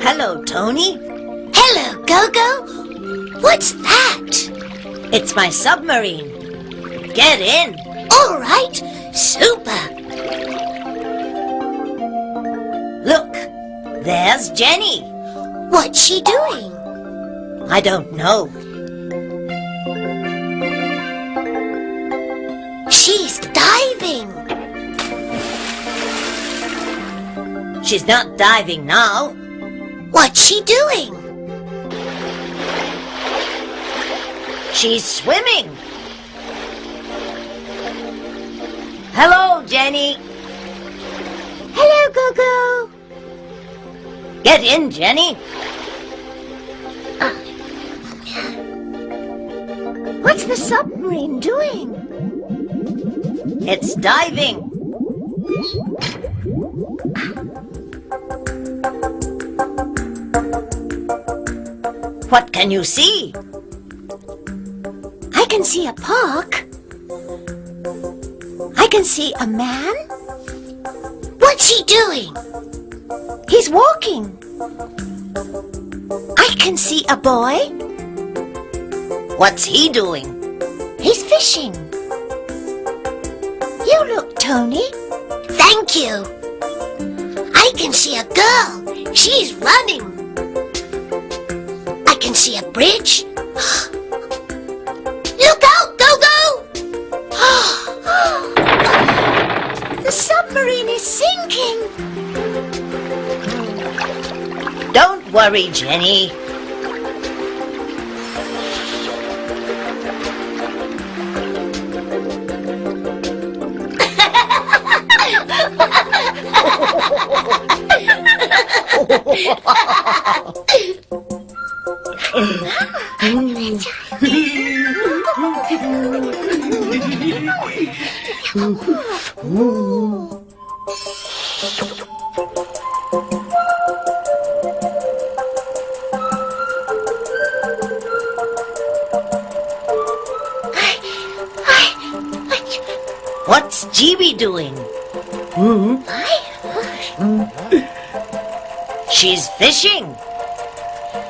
Hello, Tony. Hello, Gogo. What's that? It's my submarine. Get in. All right, super. Look, there's Jenny. What's she doing? I don't know. She's diving. She's not diving now. What's she doing? She's swimming. Hello, Jenny. Hello, Gogo. Get in, Jenny. What's the submarine doing? It's diving. What can you see? I can see a park. I can see a man. What's he doing? He's walking. I can see a boy. What's he doing? He's fishing. You look, Tony. Thank you. I can see a girl. She's running. I can see a bridge. Look out, Gogo! The submarine is sinking. Don't worry, Jenny. What's GB doing? She's fishing.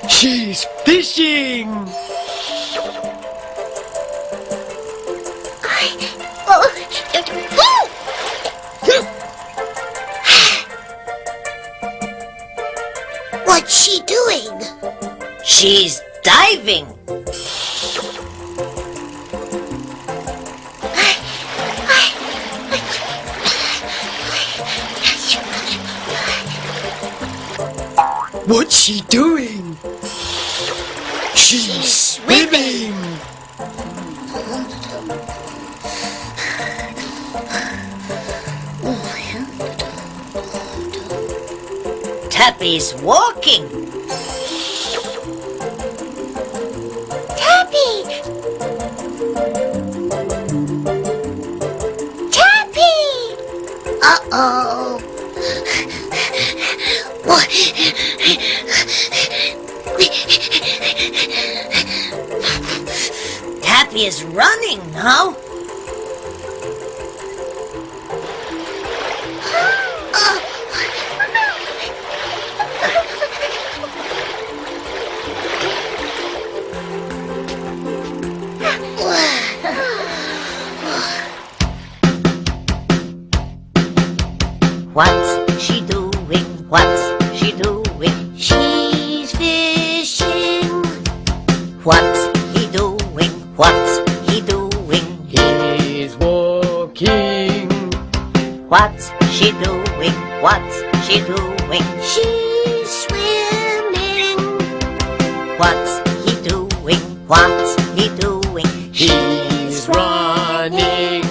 She's fishing! What's she doing? She's diving. What's she doing? She's swimming! Tappy's walking. Tappy! Tappy! Uh-oh. What? Tappy is running now. What's she doing? What's she doing? She's fishing. What's he doing? What's he doing? He's walking! What's she doing? What's she doing? She's swimming. What's he doing? What's he doing? He's running!